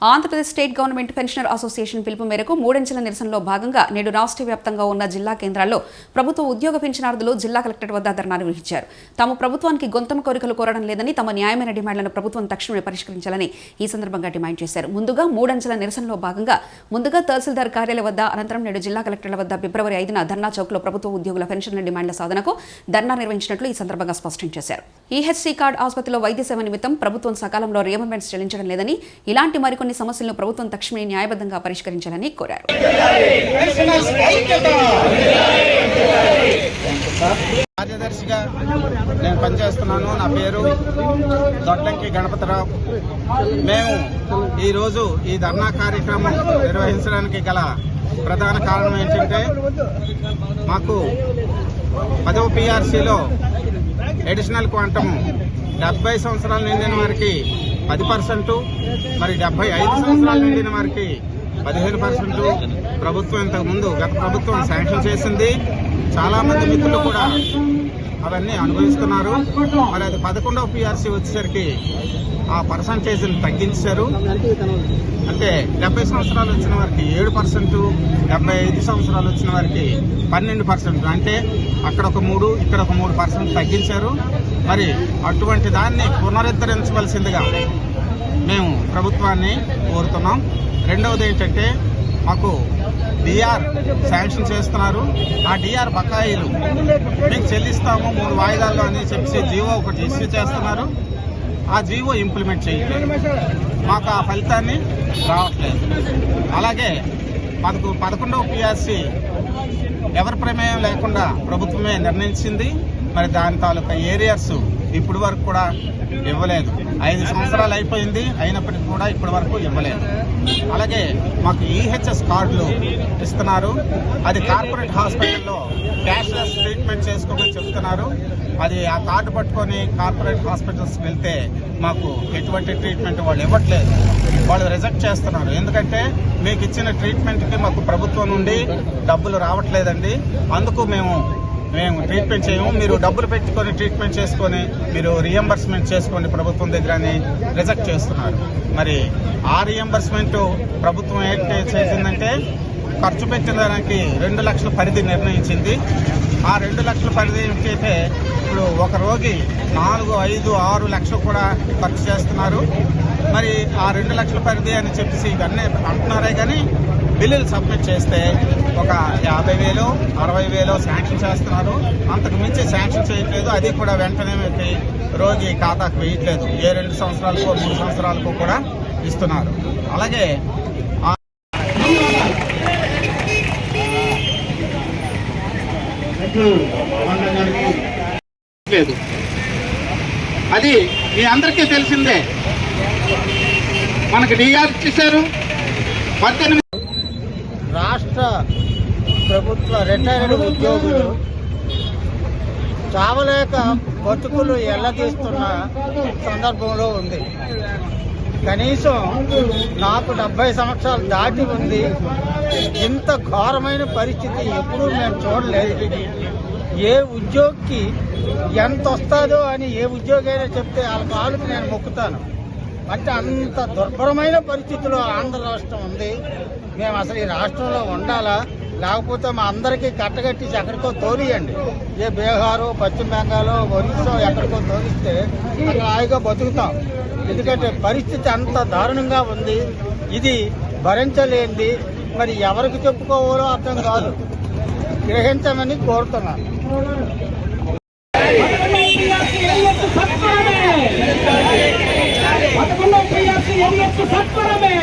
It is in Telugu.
Andhra Pradesh state government pensioner association పిలుపు మేరకు మూడంచెల నిరసనలో భాగంగా నేడు రాష్ట్ర వ్యాప్తంగా ఉన్న జిల్లా కేంద్రాల్లో ప్రభుత్వ ఉద్యోగ పెన్షనార్థులు జిల్లా కలెక్టర్ వద్ద ధర్నా నిర్వహించారు. తాము ప్రభుత్వానికి గొంతమ కోరికలు కోరడం లేదని, తమ న్యాయమైన డిమాండ్లను ప్రభుత్వం తక్షణమే పరిష్కరించాలని ఈ సందర్భంగా డిమాండ్ చేశారు. ముందుగా మూడంచెల నిరసనలో భాగంగా తహసీల్దార్ కార్యాలయం వద్ద, అనంతరం నేడు జిల్లా కలెక్టర్ల వద్ద ఫిబ్రవరి 5న ధర్నా చౌక్లో ప్రభుత్వ ఉద్యోగుల పెన్షన్ల డిమాండ్ల సాధనకు ధర్నా నిర్వహించినట్లు ఈ సందర్భంగా స్పష్టం చేశారు. ఈహెచ్సీ కార్డు ఆసుపత్రిలో వైద్య సేవ నిమిత్తం ప్రభుత్వం సకాలంలో రియంబర్స్మెంట్స్ చెల్లించడం లేదని, ఇలాంటి మరికొన్ని సమస్యలను ప్రభుత్వం తక్షణమే న్యాయబద్ధంగా పరిష్కరించాలని కోరారు. కార్యదర్శిగా నేను పనిచేస్తున్నాను. నా పేరు దొడ్లంకి గణపతిరావు. మేము ఈరోజు ఈ ధర్నా కార్యక్రమం నిర్వహించడానికి గల ప్రధాన కారణం ఏంటంటే, మాకు 10వ PRCలో అడిషనల్ క్వాంటమ్ 70 సంవత్సరాలు నిండిన వారికి 10%, మరి 75 సంవత్సరాలు నిండిన వారికి 15% ప్రభుత్వం ఇంతకుముందు గత ప్రభుత్వం శాంక్షన్ చేసింది. చాలా మంది మిత్రులు కూడా అవన్నీ అనుభవిస్తున్నారు. మరి అది 11వ PRC వచ్చేసరికి ఆ పర్సంటేజ్ని తగ్గించారు. అంటే 70 సంవత్సరాలు వచ్చిన వారికి 7%, 75 సంవత్సరాలు వచ్చిన వారికి 12%. అంటే అక్కడ ఒక 3, ఇక్కడ ఒక 3% తగ్గించారు. మరి అటువంటి దాన్ని పునరుద్ధరించవలసిందిగా మేము ప్రభుత్వాన్ని కోరుతున్నాం. రెండవది ఏంటంటే, మాకు డిఆర్ శాంక్షన్ చేస్తున్నారు. ఆ డిఆర్ బకాయిలు మేము చెల్లిస్తాము 3 వాయిదాల్లో అని చెప్పి జీవో ఒకటి ఇష్యూ చేస్తున్నారు. ఆ జీవో ఇంప్లిమెంట్ చేయట్లేదు. మాకు ఆ ఫలితాన్ని రావట్లేదు. అలాగే 11వ PRC ఎవరి ప్రమేయం లేకుండా ప్రభుత్వమే నిర్ణయించింది. మరి దాని తాలూకా ఏరియర్స్ ఇప్పటి వరకు కూడా ఇవ్వలేదు. 5 సంవత్సరాలు అయిపోయింది, అయినప్పటికీ కూడా ఇప్పటి వరకు ఇవ్వలేదు. అలాగే మాకు ఈహెచ్ఎస్ కార్డులు ఇస్తున్నారు. అది కార్పొరేట్ హాస్పిటల్లో క్యాష్లెస్ ట్రీట్మెంట్ చేసుకోమని చెప్తున్నారు. అది ఆ కార్డు పట్టుకొని కార్పొరేట్ హాస్పిటల్స్కి వెళ్తే మాకు ఎటువంటి ట్రీట్మెంట్ వాళ్ళు ఇవ్వట్లేదు. వాళ్ళు రిజెక్ట్ చేస్తున్నారు. ఎందుకంటే మీకు ఇచ్చిన ట్రీట్మెంట్కి మాకు ప్రభుత్వం నుండి డబ్బులు రావట్లేదండి, అందుకు మేము ట్రీట్మెంట్ చేయము, మీరు డబ్బులు పెట్టుకొని ట్రీట్మెంట్ చేసుకొని మీరు రియంబర్స్మెంట్ చేసుకోండి ప్రభుత్వం దగ్గర అని రిజెక్ట్ చేస్తున్నారు. మరి ఆ రియంబర్స్మెంట్ ప్రభుత్వం ఏంటి చేసిందంటే, ఖర్చు పెట్టిన దానికి 2 లక్షల పరిధి నిర్ణయించింది. ఆ 2 లక్షల పరిధి అయితే ఇప్పుడు ఒక రోగి 4, 5, 6 లక్షలు కూడా ఖర్చు చేస్తున్నారు. మరి ఆ 2 లక్షల పరిధి అని చెప్పేసి ఇవన్నీ అంటున్నారే కానీ బిల్లులు సబ్మిట్ చేస్తే ఒక 50,000, 60,000 శాంక్షన్ చేస్తున్నారు. అంతకు మించి శాంక్షన్ చేయట్లేదు. అది కూడా వెంటనే పెట్టి రోగి ఖాతాకు వేయట్లేదు. ఏ 2 సంవత్సరాలకో 3 సంవత్సరాలకో కూడా ఇస్తున్నారు. అలాగే లేదు, అది మీ అందరికీ తెలిసిందే. మనకి డిఆర్ చేశారు. 18 రాష్ట్ర ప్రభుత్వ రిటైర్డ్ ఉద్యోగులు చావలేక బతుకులు ఎల్లదీస్తున్న సందర్భంలో ఉంది. కనీసం నాకు 70 సంవత్సరాలు దాటి ఉంది. ఇంత ఘోరమైన పరిస్థితి ఎప్పుడూ మేము చూడలేదు. ఏ ఉద్యోగికి ఎంత వస్తుందో అని ఏ ఉద్యోగి అయినా చెప్తే వాళ్ళ కాళ్ళకి నేను మొక్కుతాను. అంటే అంత దుర్భరమైన పరిస్థితిలో ఆంధ్ర రాష్ట్రం ఉంది. మేము అసలు ఈ రాష్ట్రంలో ఉండాలా, లేకపోతే మా అందరికీ కట్టగట్టించి ఎక్కడికో తోలియండి. ఏ బీహారు, పశ్చిమ బెంగాల్, ఒరిస్సా ఎక్కడికో తోలిస్తే అక్కడ హాయిగా బతుకుతాం. ఎందుకంటే పరిస్థితి అంత దారుణంగా ఉంది. ఇది భరించలేనిది. మరి ఎవరికి చెప్పుకోవాలో అర్థం కాదు. గ్రహించమని కోరుతున్నాను. సత్వరమే